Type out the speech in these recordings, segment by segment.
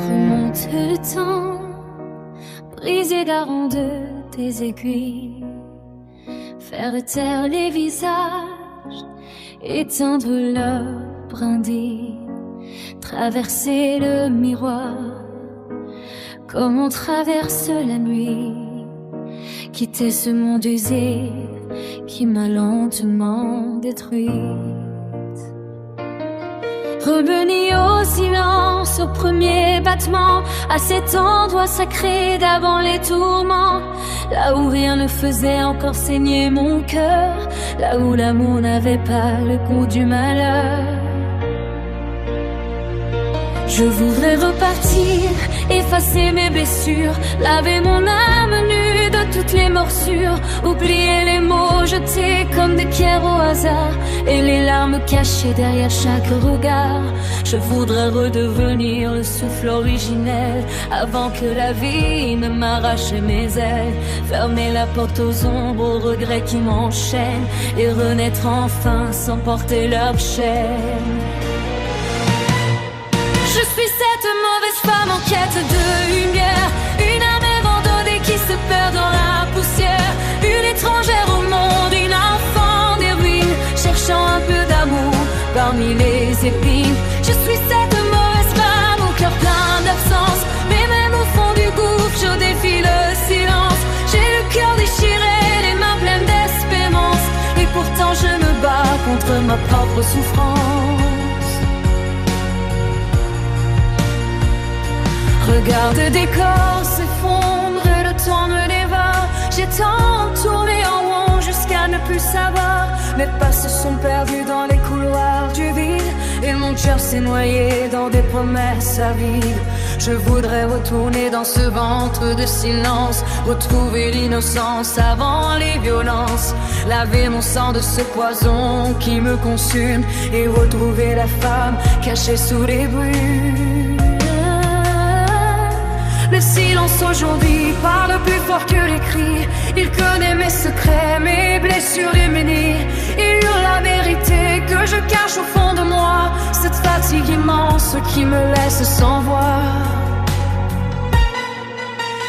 Remonte le temps, briser la ronde de tes aiguilles, faire taire les visages, éteindre leurs brindilles, traverser le miroir comme on traverse la nuit, quitter ce monde usé qui m'a lentement détruite. Revenir au silence, au premier battement, à cet endroit sacré d'avant les tourments, là où rien ne faisait encore saigner mon cœur, là où l'amour n'avait pas le goût du malheur. Je voudrais repartir, effacer mes blessures, laver mon âme nue de toutes les morsures, oublier les mots jetés comme des pierres au hasard et les larmes cachées derrière chaque regard. Je voudrais redevenir le souffle originel avant que la vie ne m'arrache mes ailes, fermer la porte aux ombres, aux regrets qui m'enchaînent et renaître enfin sans porter leur chaîne. Je suis cette mauvaise femme en quête de lumière, une âme abandonnée qui se perd dans la poussière, une étrangère au monde, une enfant des ruines, cherchant un peu d'amour parmi les épines. Je suis cette mauvaise femme au cœur plein d'absence, mais même au fond du gouffre je défie le silence. J'ai le cœur déchiré, les mains pleines d'espérance, et pourtant je me bats contre ma propre souffrance. Regarde des corps s'effondrer, et le temps me dévore. J'ai tant tourné en rond jusqu'à ne plus savoir. Mes pas se sont perdus dans les couloirs du vide, et mon cœur s'est noyé dans des promesses à vide. Je voudrais retourner dans ce ventre de silence, retrouver l'innocence avant les violences, laver mon sang de ce poison qui me consume et retrouver la femme cachée sous les brumes. Le silence aujourd'hui parle plus fort que les cris. Il connaît mes secrets, mes blessures et mes nids. Il hurle la vérité que je cache au fond de moi, cette fatigue immense qui me laisse sans voix.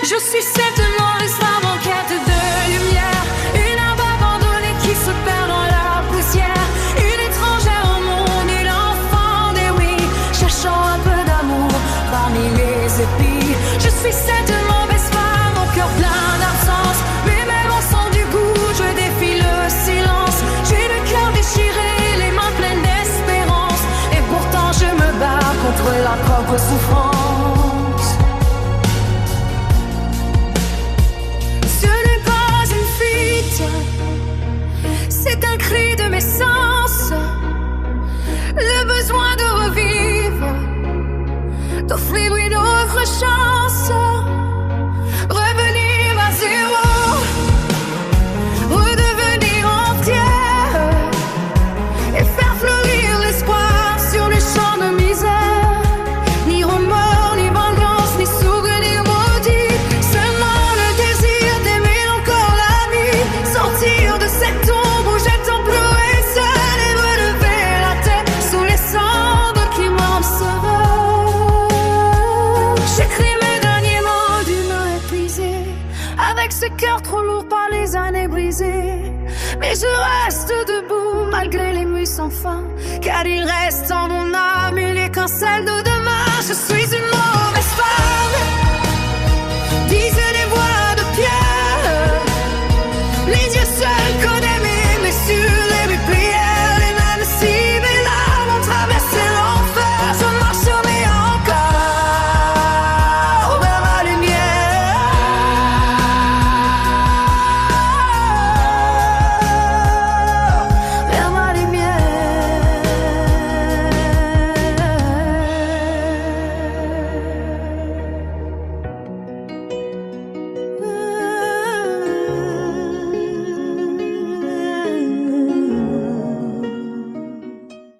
Je suis cette mauvaise femme en quête de lumière, une âme abandonnée qui se perd dans la poussière, une étrangère au monde, une enfant des oui, cherchant un peu d'amour parmi les épis. Je suis cette mauvaise femme au cœur plein d'absence, mais même au fond du goût je défie le silence. J'ai le cœur déchiré, les mains pleines d'espérance, et pourtant je me bats contre la propre souffrance. Ce n'est pas une fuite, c'est un cri de mes sens, le besoin de revivre, d'offrir une autre chance, revenir à zéro, redevenir entière et faire fleurir l'espoir sur les champs de misère. Ni remords, ni vengeance, ni souvenirs maudits, seulement le désir d'aimer encore la vie, sortir de cette ombre où j'ai tant pleuré seul et relever la tête sous les cendres qui m'enserrent. J'écris mes derniers mots d'une main épuisée, avec ce cœur trop lourd par les années brisées. Mais je reste debout malgré les nuits sans fin, car il reste en mon âme une étincelle de demain. Je suis